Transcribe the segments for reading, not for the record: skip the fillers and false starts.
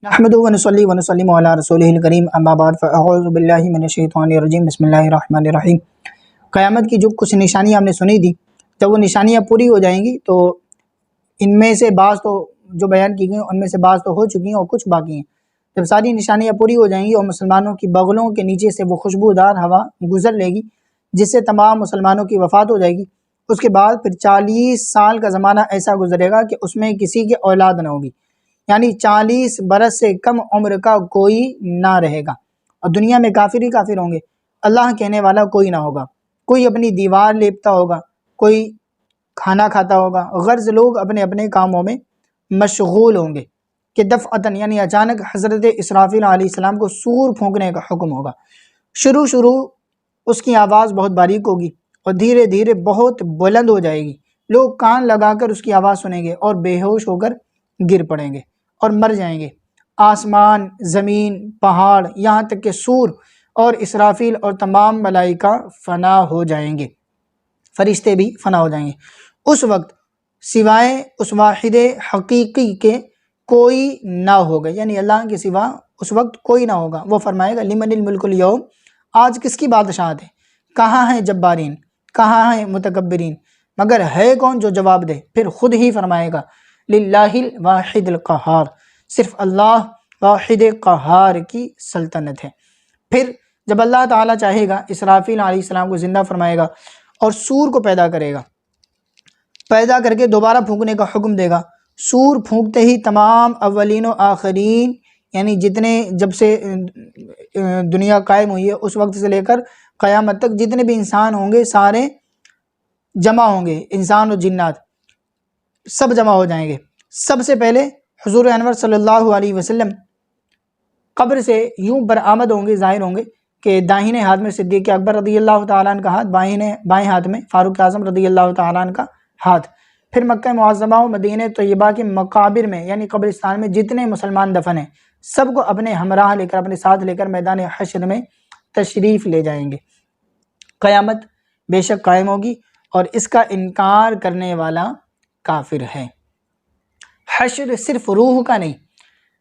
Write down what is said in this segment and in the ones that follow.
نحمدہ ونصلی ونسلم علی رسولہ الکریم اما بعد فاعوذ باللہ من الشیطان الرجیم بسم اللہ الرحمن الرحیم۔ قیامت کی جو کچھ نشانیاں ہم نے سنی تھی، جب وہ نشانیاں پوری ہو جائیں گی تو ان میں سے بعض تو جو بیان کی گئی ان میں سے بعض تو ہو چکی ہیں اور کچھ باقی ہیں۔ جب ساری نشانیاں پوری ہو جائیں گی اور مسلمانوں کی بغلوں کے نیچے سے وہ خوشبودار ہوا گزر لے گی جس سے تمام مسلمانوں کی وفات ہو جائے گی، اس کے بعد پھر 40 سال کا زمانہ ایسا گزرے گا کہ اس میں کسی کی اولاد نہ ہوگی، یعنی 40 برس سے کم عمر کا کوئی نہ رہے گا، اور دنیا میں کافر ہی کافر ہوں گے، اللہ کہنے والا کوئی نہ ہوگا، کوئی اپنی دیوار لیپتا ہوگا، کوئی کھانا کھاتا ہوگا، غرض لوگ اپنے اپنے کاموں میں مشغول ہوں گے کہ دفعتاً یعنی اچانک حضرت اسرافیل علیہ السلام کو سور پھونکنے کا حکم ہوگا۔ شروع اس کی آواز بہت باریک ہوگی اور دھیرے دھیرے بہت بلند ہو جائے گی، لوگ کان لگا کر اس کی آواز سنیں گے اور بے ہوش ہو کر گر پڑیں گے اور مر جائیں گے۔ آسمان، زمین، پہاڑ، یہاں تک کہ سور اور اسرافیل اور تمام ملائکہ فنا ہو جائیں گے، فرشتے بھی فنا ہو جائیں گے۔ اس وقت سوائے اس واحد حقیقی کے کوئی نہ ہوگا، یعنی اللہ کے سوا اس وقت کوئی نہ ہوگا۔ وہ فرمائے گا لمن الملک اليوم، آج کس کی بادشاہت ہے، کہاں ہیں جبارین، کہاں ہیں متکبرین، مگر ہے کون جو جواب دے؟ پھر خود ہی فرمائے گا للہ الواحد القہار، صرف اللہ واحد قہار کی سلطنت ہے۔ پھر جب اللہ تعالیٰ چاہے گا اسرافیل علیہ السلام کو زندہ فرمائے گا اور سور کو پیدا کرے گا، پیدا کر کے دوبارہ پھونکنے کا حکم دے گا۔ سور پھونکتے ہی تمام اولین و آخرین، یعنی جتنے جب سے دنیا قائم ہوئی ہے اس وقت سے لے کر قیامت تک جتنے بھی انسان ہوں گے سارے جمع ہوں گے، انسان و جنات سب جمع ہو جائیں گے۔ سب سے پہلے حضور انور صلی اللہ علیہ وسلم قبر سے یوں برآمد ہوں گے، ظاہر ہوں گے کہ داہنے ہاتھ میں صدیق اکبر رضی اللہ تعالیٰ عنہ کا ہاتھ، بائیں ہاتھ میں فاروق اعظم رضی اللہ تعالیٰ عنہ کا ہاتھ۔ پھر مکہ معظمہ و مدینہ طیبہ کے مقابر میں یعنی قبرستان میں جتنے مسلمان دفن ہیں سب کو اپنے ہمراہ لے کر، اپنے ساتھ لے کر میدان حشر میں تشریف لے جائیں گے۔ قیامت بے شک قائم ہوگی اور اس کا انکار کرنے والا کافر ہے۔ حشر صرف روح کا نہیں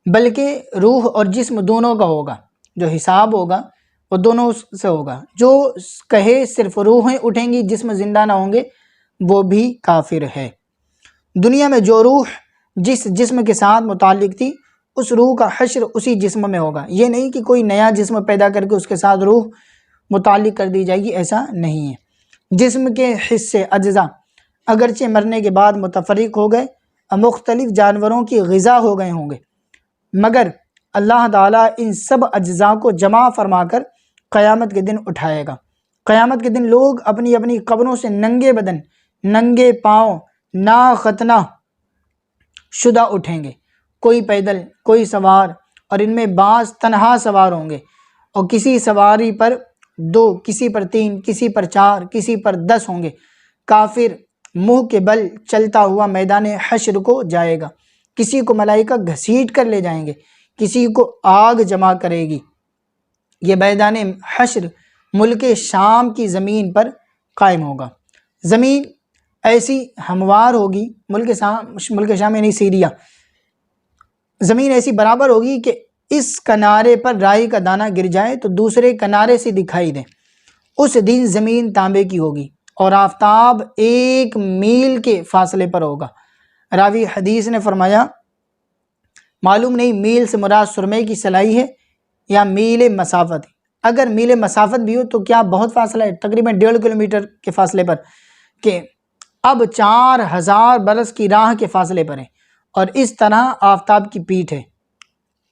بلکہ روح اور جسم دونوں کا ہوگا، جو حساب ہوگا وہ دونوں سے ہوگا۔ جو کہے صرف روحیں اٹھیں گی جسم زندہ نہ ہوں گے وہ بھی کافر ہے۔ دنیا میں جو روح جس جسم کے ساتھ متعلق تھی اس روح کا حشر اسی جسم میں ہوگا، یہ نہیں کہ کوئی نیا جسم پیدا کر کے اس کے ساتھ روح متعلق کر دی جائے گی، ایسا نہیں ہے۔ جسم کے حصے اجزاء اگرچہ مرنے کے بعد متفرق ہو گئے، مختلف جانوروں کی غذا ہو گئے ہوں گے، مگر اللہ تعالیٰ ان سب اجزاء کو جمع فرما کر قیامت کے دن اٹھائے گا۔ قیامت کے دن لوگ اپنی اپنی قبروں سے ننگے بدن، ننگے پاؤں، ناختنہ شدہ اٹھیں گے، کوئی پیدل، کوئی سوار، اور ان میں بعض تنہا سوار ہوں گے اور کسی سواری پر 2، کسی پر 3، کسی پر 4، کسی پر 10 ہوں گے۔ کافر منہ کے بل چلتا ہوا میدان حشر کو جائے گا، کسی کو ملائکہ گھسیٹ کر لے جائیں گے، کسی کو آگ جمع کرے گی۔ یہ میدان حشر ملک شام کی زمین پر قائم ہوگا۔ زمین ایسی ہموار ہوگی، ملک شام یعنی سیریا، زمین ایسی برابر ہوگی کہ اس کنارے پر رائی کا دانہ گر جائے تو دوسرے کنارے سے دکھائی دے۔ اس دن زمین تانبے کی ہوگی اور آفتاب 1 میل کے فاصلے پر ہوگا۔ راوی حدیث نے فرمایا معلوم نہیں میل سے مراد سرمے کی سلائی ہے یا میل مسافت ہے۔ اگر میل مسافت بھی ہو تو کیا بہت فاصلہ ہے، تقریباً 1.5 کلومیٹر کے فاصلے پر، کہ اب 4000 برس کی راہ کے فاصلے پر ہے، اور اس طرح آفتاب کی پیٹھ ہے،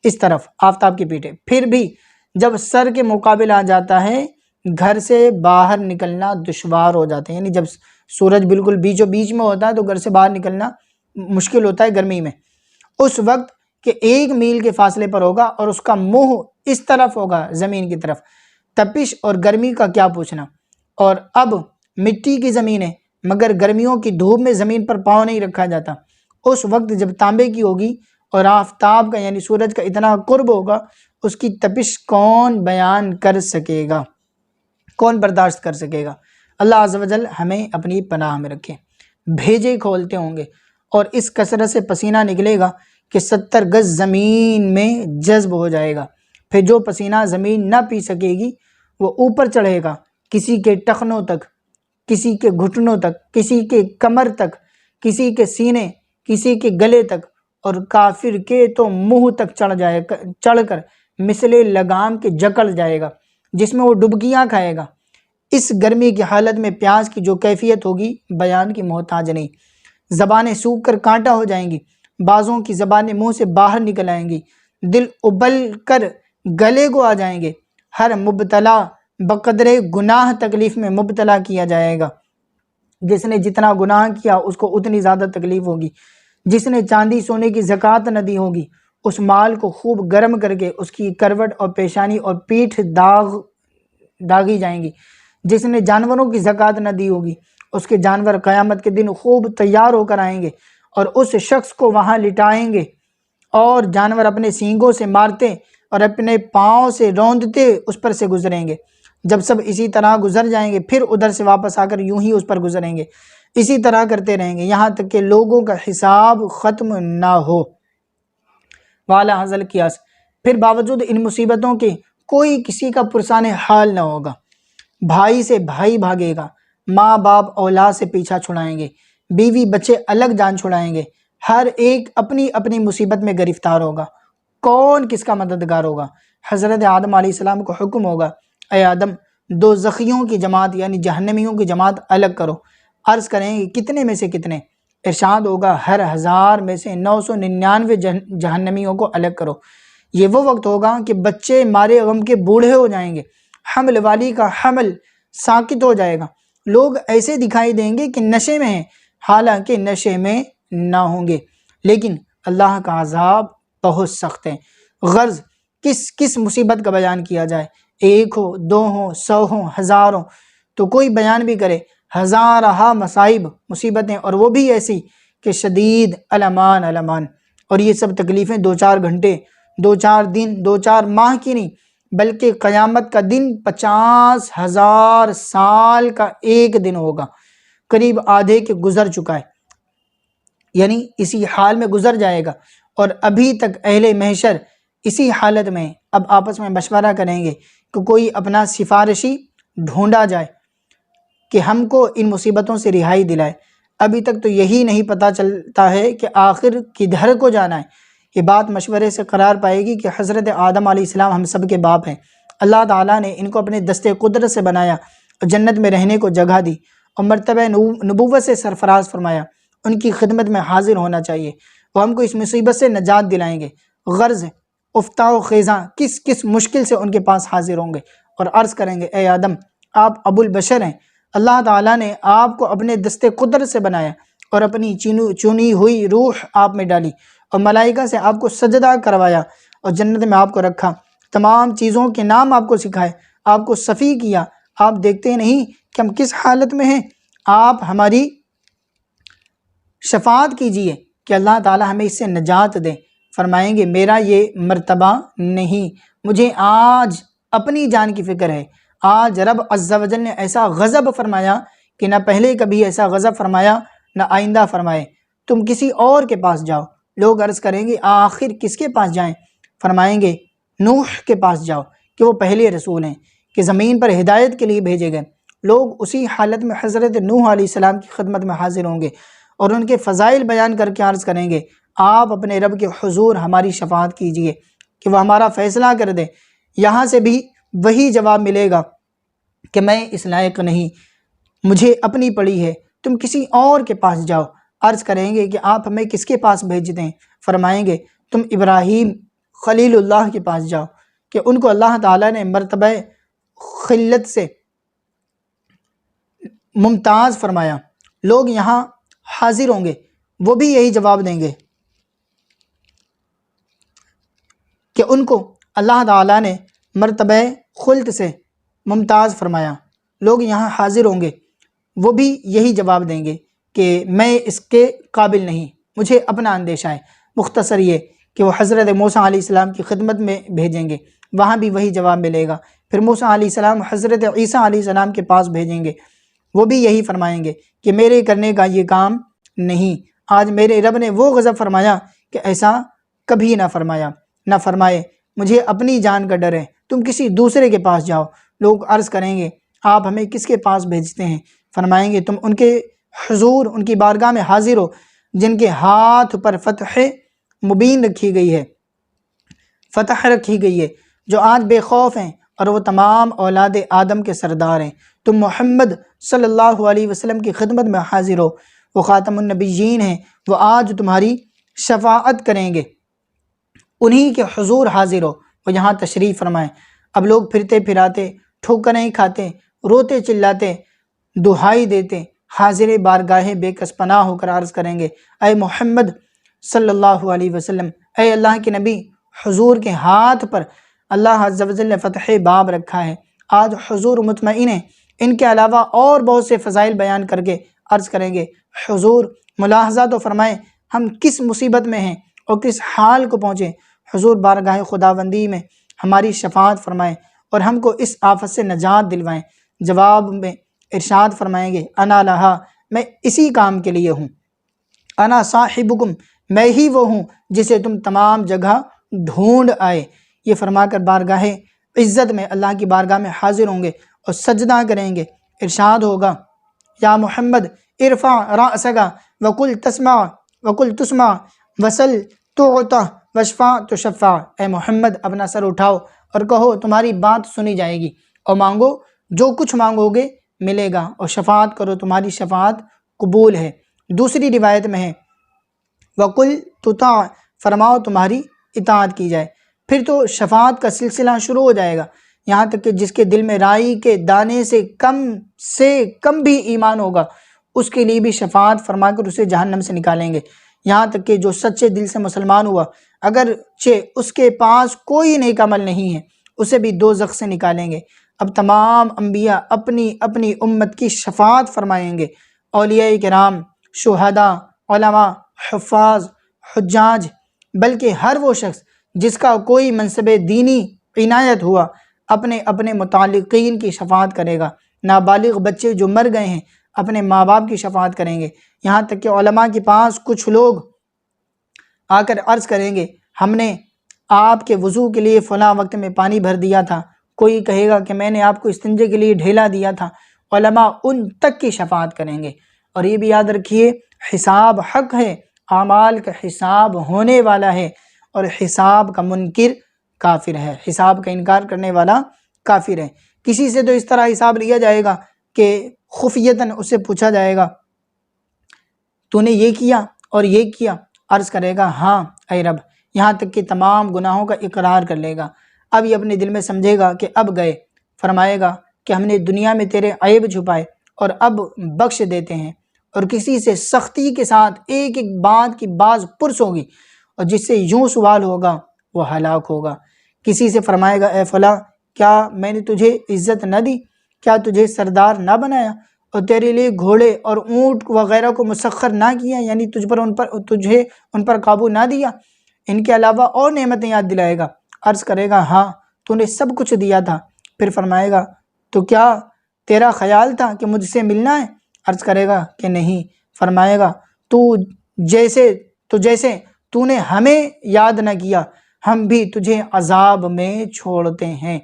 اس طرف آفتاب کی پیٹھ ہے۔ پھر بھی جب سر کے مقابل آ جاتا ہے گھر سے باہر نکلنا دشوار ہو جاتے ہیں، یعنی جب سورج بالکل بیچوں بیچ میں ہوتا ہے تو گھر سے باہر نکلنا مشکل ہوتا ہے گرمی میں۔ اس وقت کہ 1 میل کے فاصلے پر ہوگا اور اس کا منہ اس طرف ہوگا زمین کی طرف، تپش اور گرمی کا کیا پوچھنا۔ اور اب مٹی کی زمین ہے مگر گرمیوں کی دھوپ میں زمین پر پاؤں نہیں رکھا جاتا۔ اس وقت جب تانبے کی ہوگی اور آفتاب کا یعنی سورج کا اتنا قرب ہوگا، اس کی تپش کون بیان کر سکے گا، کون برداشت کر سکے گا۔ اللہ عز و جل ہمیں اپنی پناہ میں رکھے۔ بھیجے کھولتے ہوں گے اور اس کثرت سے پسینہ نکلے گا کہ 70 گز زمین میں جذب ہو جائے گا۔ پھر جو پسینہ زمین نہ پی سکے گی وہ اوپر چڑھے گا، کسی کے ٹخنوں تک، کسی کے گھٹنوں تک، کسی کے کمر تک، کسی کے سینے، کسی کے گلے تک، اور کافر کے تو منہ تک چڑھ کر مثل لگام کے جکڑ جائے گا، جس میں وہ ڈبکیاں کھائے گا۔ اس گرمی کی حالت میں پیاس کی جو کیفیت ہوگی بیان کی محتاج نہیں۔ زبانیں سوکھ کر کانٹا ہو جائیں گی، بعضوں کی زبانیں منہ سے باہر نکل آئیں گی، دل ابل کر گلے کو آ جائیں گے۔ ہر مبتلا بقدر گناہ تکلیف میں مبتلا کیا جائے گا۔ جس نے جتنا گناہ کیا اس کو اتنی زیادہ تکلیف ہوگی۔ جس نے چاندی سونے کی زکوٰۃ نہ دی ہوگی اس مال کو خوب گرم کر کے اس کی کروٹ اور پیشانی اور پیٹھ داغی جائیں گی۔ جس نے جانوروں کی زکوٰۃ نہ دی ہوگی اس کے جانور قیامت کے دن خوب تیار ہو کر آئیں گے اور اس شخص کو وہاں لٹائیں گے، اور جانور اپنے سینگوں سے مارتے اور اپنے پاؤں سے روندتے اس پر سے گزریں گے۔ جب سب اسی طرح گزر جائیں گے پھر ادھر سے واپس آ کر یوں ہی اس پر گزریں گے، اسی طرح کرتے رہیں گے یہاں تک کہ لوگوں کا حساب ختم نہ ہو۔ والا حضل قیاس، پھر باوجود ان مصیبتوں کے کوئی کسی کا پرسان حال نہ ہوگا۔ بھائی سے بھائی بھاگے گا، ماں باپ اولاد سے پیچھا چھڑائیں گے، بیوی بچے الگ جان چھڑائیں گے، ہر ایک اپنی اپنی مصیبت میں گرفتار ہوگا۔ کون کس کا مددگار ہوگا؟ حضرت آدم علیہ السلام کو حکم ہوگا، اے آدم دوزخیوں کی جماعت یعنی جہنمیوں کی جماعت الگ کرو۔ عرض کریں گے کتنے میں سے کتنے؟ ارشاد ہوگا ہر 1000 میں سے 999 جہنمیوں کو الگ کرو۔ یہ وہ وقت ہوگا کہ بچے مارے غم کے بوڑھے ہو جائیں گے، حمل والی کا حمل ساکت ہو جائے گا، لوگ ایسے دکھائی دیں گے کہ نشے میں ہیں حالانکہ نشے میں نہ ہوں گے، لیکن اللہ کا عذاب بہت سخت ہے۔ غرض کس مصیبت کا بیان کیا جائے؟ ایک ہو، دو ہوں، 100 ہوں، 1000 ہوں، تو کوئی بیان بھی کرے ہزارہا مصائب مصیبتیں، اور وہ بھی ایسی کہ شدید الامان الامان، اور یہ سب تکلیفیں 2-4 گھنٹے، 2-4 دن، 2-4 ماہ کی نہیں، بلکہ قیامت کا دن 50,000 سال کا ایک دن ہوگا، قریب آدھے کے گزر چکا ہے، یعنی اسی حال میں گزر جائے گا۔ اور ابھی تک اہل محشر اسی حالت میں اب آپس میں مشورہ کریں گے کہ کوئی اپنا سفارشی ڈھونڈا جائے کہ ہم کو ان مصیبتوں سے رہائی دلائے۔ ابھی تک تو یہی نہیں پتہ چلتا ہے کہ آخر کدھر کو جانا ہے۔ یہ بات مشورے سے قرار پائے گی کہ حضرت آدم علیہ السلام ہم سب کے باپ ہیں، اللہ تعالیٰ نے ان کو اپنے دستے قدرت سے بنایا اور جنت میں رہنے کو جگہ دی اور مرتبہ نبوت سے سرفراز فرمایا، ان کی خدمت میں حاضر ہونا چاہیے، وہ ہم کو اس مصیبت سے نجات دلائیں گے۔ غرض افتاء و خیزاں کس مشکل سے ان کے پاس حاضر ہوں گے اور عرض کریں گے اے آدم آپ ابو البشر ہیں، اللہ تعالیٰ نے آپ کو اپنے دستے قدرت سے بنایا اور اپنی چنی ہوئی روح آپ میں ڈالی اور ملائکہ سے آپ کو سجدہ کروایا اور جنت میں آپ کو رکھا، تمام چیزوں کے نام آپ کو سکھائے، آپ کو صفی کیا۔ آپ دیکھتے نہیں کہ ہم کس حالت میں ہیں؟ آپ ہماری شفاعت کیجئے کہ اللہ تعالیٰ ہمیں اس سے نجات دے۔ فرمائیں گے میرا یہ مرتبہ نہیں، مجھے آج اپنی جان کی فکر ہے۔ آج رب عز و جل نے ایسا غضب فرمایا کہ نہ پہلے کبھی ایسا غضب فرمایا نہ آئندہ فرمائے، تم کسی اور کے پاس جاؤ۔ لوگ عرض کریں گے آخر کس کے پاس جائیں؟ فرمائیں گے نوح کے پاس جاؤ کہ وہ پہلے رسول ہیں کہ زمین پر ہدایت کے لیے بھیجے گئے۔ لوگ اسی حالت میں حضرت نوح علیہ السلام کی خدمت میں حاضر ہوں گے اور ان کے فضائل بیان کر کے عرض کریں گے آپ اپنے رب کے حضور ہماری شفاعت کیجئے کہ وہ ہمارا فیصلہ کر دے۔ یہاں سے بھی وہی جواب ملے گا کہ میں اس لائق نہیں، مجھے اپنی پڑی ہے، تم کسی اور کے پاس جاؤ۔ عرض کریں گے کہ آپ ہمیں کس کے پاس بھیجتے ہیں؟ فرمائیں گے تم ابراہیم خلیل اللہ کے پاس جاؤ کہ ان کو اللہ تعالیٰ نے مرتبہ خلت سے ممتاز فرمایا۔ لوگ یہاں حاضر ہوں گے وہ بھی یہی جواب دیں گے کہ ان کو اللہ تعالیٰ نے مرتبہ خلد سے ممتاز فرمایا۔ لوگ یہاں حاضر ہوں گے وہ بھی یہی جواب دیں گے کہ میں اس کے قابل نہیں، مجھے اپنا اندیشہ ہے۔ مختصر یہ کہ وہ حضرت موسیٰ علیہ السلام کی خدمت میں بھیجیں گے، وہاں بھی وہی جواب ملے گا۔ پھر موسیٰ علیہ السلام حضرت عیسیٰ علیہ السلام کے پاس بھیجیں گے، وہ بھی یہی فرمائیں گے کہ میرے کرنے کا یہ کام نہیں، آج میرے رب نے وہ غضب فرمایا کہ ایسا کبھی نہ فرمائے مجھے اپنی جان کا ڈر ہے، تم کسی دوسرے کے پاس جاؤ۔ لوگ عرض کریں گے آپ ہمیں کس کے پاس بھیجتے ہیں؟ فرمائیں گے تم ان کے حضور، ان کی بارگاہ میں حاضر ہو جن کے ہاتھ پر فتح مبین رکھی گئی ہے، جو آج بے خوف ہیں، اور وہ تمام اولاد آدم کے سردار ہیں۔ تم محمد صلی اللہ علیہ وسلم کی خدمت میں حاضر ہو، وہ خاتم النبیین ہیں، وہ آج تمہاری شفاعت کریں گے، انہی کے حضور حاضر ہو، وہ یہاں تشریف فرمائیں۔ اب لوگ پھرتے پھراتے، ٹھوکریں کھاتے، روتے چلاتے، دہائی دیتے حاضر بارگاہ بے کس پناہ ہو کر عرض کریں گے اے محمد صلی اللہ علیہ وسلم، اے اللہ کے نبی، حضور کے ہاتھ پر اللہ عز و جل نے فتح باب رکھا ہے، آج حضور مطمئن ہیں۔ ان کے علاوہ اور بہت سے فضائل بیان کر کے عرض کریں گے حضور ملاحظہ تو فرمائیں ہم کس مصیبت میں ہیں اور کس حال کو پہنچے، حضور بارگاہ خداوندی میں ہماری شفاعت فرمائیں اور ہم کو اس آفت سے نجات دلوائیں۔ جواب میں ارشاد فرمائیں گے انا لہا، میں اسی کام کے لیے ہوں، انا صاحبکم، میں ہی وہ ہوں جسے تم تمام جگہ ڈھونڈ آئے۔ یہ فرما کر بارگاہ عزت میں اللہ کی بارگاہ میں حاضر ہوں گے اور سجدہ کریں گے۔ ارشاد ہوگا یا محمد ارفع رأسک وقل تسمع وسل تعطى واشفع تشفع، اے محمد اپنا سر اٹھاؤ اور کہو تمہاری بات سنی جائے گی، اور مانگو جو کچھ مانگو گے ملے گا، اور شفاعت کرو تمہاری شفاعت قبول ہے۔ دوسری روایت میں ہے وقل تطاع، فرماؤ تمہاری اطاعت کی جائے۔ پھر تو شفاعت کا سلسلہ شروع ہو جائے گا، یہاں تک کہ جس کے دل میں رائی کے دانے سے کم بھی ایمان ہوگا اس کے لیے بھی شفاعت فرما کر اسے جہنم سے نکالیں گے، یہاں تک کہ جو سچے دل سے مسلمان ہوا اگرچہ اس کے پاس کوئی نیک عمل نہیں ہے اسے بھی دوزخ سے نکالیں گے۔ اب تمام انبیاء اپنی اپنی امت کی شفاعت فرمائیں گے، اولیاء کرام، شہداء، علماء، حفاظ، حجاج، بلکہ ہر وہ شخص جس کا کوئی منصب دینی عنایت ہوا اپنے اپنے متعلقین کی شفاعت کرے گا۔ نابالغ بچے جو مر گئے ہیں اپنے ماں باپ کی شفاعت کریں گے، یہاں تک کہ علماء کے پاس کچھ لوگ آ کر عرض کریں گے ہم نے آپ کے وضو کے لیے فلاں وقت میں پانی بھر دیا تھا، کوئی کہے گا کہ میں نے آپ کو استنجے کے لیے ڈھیلا دیا تھا، علماء ان تک کی شفاعت کریں گے۔ اور یہ بھی یاد رکھیے حساب حق ہے، اعمال کا حساب ہونے والا ہے، اور حساب کا منکر کافر ہے، حساب کا انکار کرنے والا کافر ہے۔ کسی سے تو اس طرح حساب لیا جائے گا کہ خفیتاً اسے پوچھا جائے گا تو نے یہ کیا اور یہ کیا، عرض کرے گا ہاں اے رب، یہاں تک کہ تمام گناہوں کا اقرار کر لے گا۔ اب یہ اپنے دل میں سمجھے گا کہ اب گئے، فرمائے گا کہ ہم نے دنیا میں تیرے عیب چھپائے اور اب بخش دیتے ہیں، اور کسی سے سختی کے ساتھ ایک ایک بات کی باز پرس ہوگی، اور جس سے یوں سوال ہوگا وہ ہلاک ہوگا۔ کسی سے فرمائے گا اے فلاں، کیا میں نے تجھے عزت نہ دی؟ کیا تجھے سردار نہ بنایا اور تیرے لیے گھوڑے اور اونٹ وغیرہ کو مسخر نہ کیا، یعنی تجھے ان پر قابو نہ دیا؟ ان کے علاوہ اور نعمتیں یاد دلائے گا، عرض کرے گا ہاں تو نے سب کچھ دیا تھا۔ پھر فرمائے گا تو کیا تیرا خیال تھا کہ مجھ سے ملنا ہے؟ عرض کرے گا کہ نہیں۔ فرمائے گا تو جیسے تو نے ہمیں یاد نہ کیا ہم بھی تجھے عذاب میں چھوڑتے ہیں۔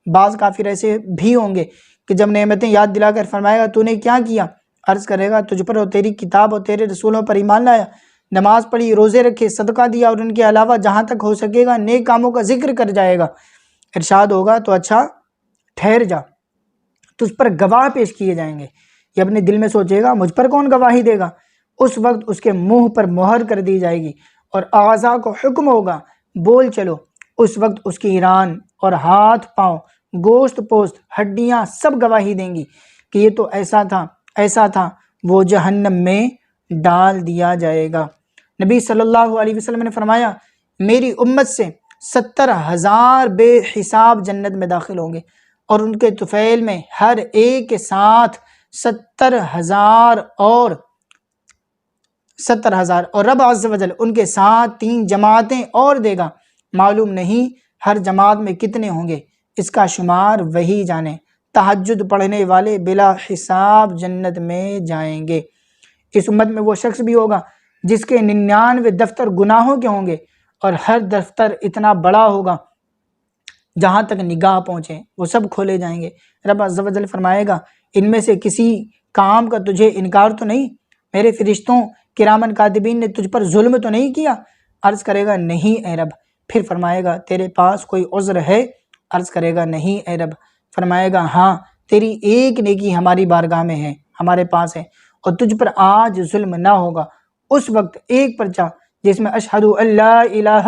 بعض کافر ایسے بھی ہوں گے کہ جب نعمتیں یاد دلا کر فرمائے گا تو نے کیا کیا؟ عرض کرے گا تجھ پر اور تیری کتاب اور تیرے رسولوں پر ایمان لایا، نماز پڑھی، روزے رکھے، صدقہ دیا، اور ان کے علاوہ جہاں تک ہو سکے گا نیک کاموں کا ذکر کر جائے گا۔ ارشاد ہوگا تو اچھا ٹھہر جا، تجھ پر گواہ پیش کیے جائیں گے۔ یہ اپنے دل میں سوچے گا مجھ پر کون گواہی دے گا؟ اس وقت اس کے منہ پر مہر کر دی جائے گی اور اعضاء کو حکم ہوگا بول چلو۔ اس وقت اس کی ران اور ہاتھ پاؤں، گوشت پوست، ہڈیاں سب گواہی دیں گی کہ یہ تو ایسا تھا، وہ جہنم میں ڈال دیا جائے گا۔ نبی صلی اللہ علیہ وسلم نے فرمایا میری امت سے 70,000 بے حساب جنت میں داخل ہوں گے، اور ان کے طفیل میں ہر ایک کے ساتھ 70,000 اور رب عز و جل ان کے ساتھ 3 جماعتیں اور دے گا، معلوم نہیں ہر جماعت میں کتنے ہوں گے، اس کا شمار وہی جانے۔ تہجد پڑھنے والے بلا حساب جنت میں جائیں گے۔ اس امت میں وہ شخص بھی ہوگا جس کے 99 دفتر گناہوں کے ہوں گے، اور ہر دفتر اتنا بڑا ہوگا جہاں تک نگاہ پہنچے وہ سب کھولے جائیں گے۔ رب عز و جل فرمائے گا ان میں سے کسی کام کا تجھے انکار تو نہیں؟ میرے فرشتوں کرامن کاتبین نے تجھ پر ظلم تو نہیں کیا؟ عرض کرے گا نہیں اے رب۔ پھر فرمائے گا تیرے پاس کوئی عذر ہے؟ عرض کرے گا نہیں اے رب۔ فرمائے گا ہاں، تیری ایک نیکی ہماری بارگاہ میں ہے، ہمارے پاس ہے، اور تجھ پر آج ظلم نہ ہوگا۔ اس وقت ایک پرچہ جس میں اشہد ان لا الہ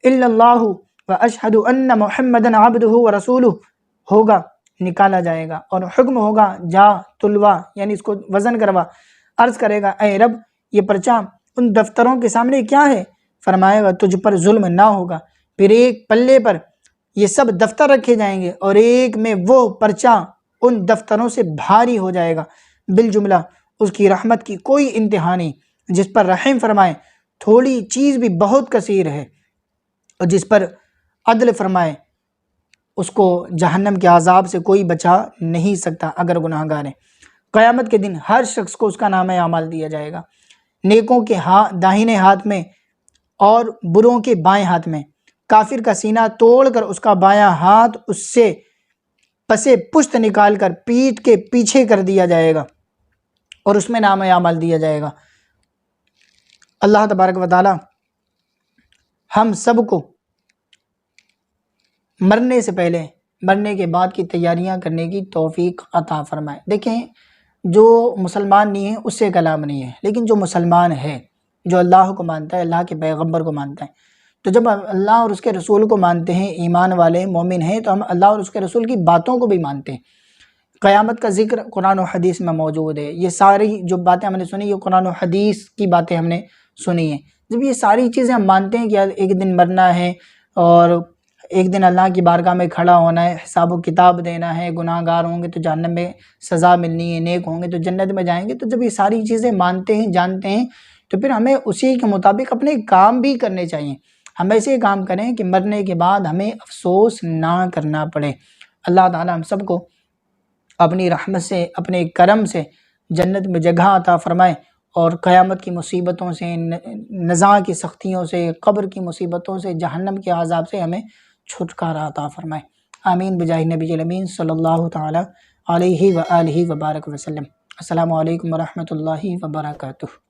الا اللہ و اشہد ان محمدن عبدہ و رسولہ ہوگا نکالا جائے گا، اور حکم ہوگا جا تلوا، یعنی اس کو وزن کروا۔ عرض کرے گا اے رب یہ پرچہ ان دفتروں کے سامنے کیا ہے؟ فرمائے گا تجھ پر ظلم نہ ہوگا۔ پھر ایک پلے پر یہ سب دفتر رکھے جائیں گے اور ایک میں وہ پرچہ ان دفتروں سے بھاری ہو جائے گا۔ بالجملہ اس کی رحمت کی کوئی انتہا نہیں، جس پر رحم فرمائے تھوڑی چیز بھی بہت کثیر ہے، اور جس پر عدل فرمائے اس کو جہنم کے عذاب سے کوئی بچا نہیں سکتا اگر گناہ گار ہے۔ قیامت کے دن ہر شخص کو اس کا نامہ اعمال دیا جائے گا، نیکوں کے داہنے ہاتھ میں اور بروں کے بائیں ہاتھ میں۔ کافر کا سینہ توڑ کر اس کا بایاں ہاتھ اس سے پسے پشت نکال کر پیٹھ کے پیچھے کر دیا جائے گا اور اس میں نامہ اعمال دیا جائے گا۔ اللہ تبارک و تعالی ہم سب کو مرنے سے پہلے مرنے کے بعد کی تیاریاں کرنے کی توفیق عطا فرمائے۔ دیکھیں جو مسلمان نہیں ہے اس سے کلام نہیں ہے، لیکن جو مسلمان ہے، جو اللہ کو مانتا ہے، اللہ کے پیغمبر کو مانتا ہے، تو جب ہم اللہ اور اس کے رسول کو مانتے ہیں، ایمان والے مومن ہیں، تو ہم اللہ اور اس کے رسول کی باتوں کو بھی مانتے ہیں۔ قیامت کا ذکر قرآن و حدیث میں موجود ہے۔ یہ ساری جو باتیں ہم نے سنی یہ قرآن و حدیث کی باتیں ہم نے سنی ہیں۔ جب یہ ساری چیزیں ہم مانتے ہیں کہ ایک دن مرنا ہے اور ایک دن اللہ کی بارگاہ میں کھڑا ہونا ہے، حساب و کتاب دینا ہے، گناہ گار ہوں گے تو جہنم میں سزا ملنی ہے، نیک ہوں گے تو جنت میں جائیں گے، تو جب یہ ساری چیزیں مانتے ہیں، جانتے ہیں، تو پھر ہمیں اسی کے مطابق اپنے کام بھی کرنے چاہیے۔ ہم ایسے کام کریں کہ مرنے کے بعد ہمیں افسوس نہ کرنا پڑے۔ اللہ تعالی ہم سب کو اپنی رحمت سے، اپنے کرم سے جنت میں جگہ عطا فرمائے، اور قیامت کی مصیبتوں سے، نزاع کی سختیوں سے، قبر کی مصیبتوں سے، جہنم کے عذاب سے ہمیں چھٹکارا عطا فرمائے۔ آمین بجاہ نبی الامین صلی اللہ تعالی علیہ وآلہ وبارک وسلم۔ السلام علیکم ورحمۃ اللہ وبرکاتہ۔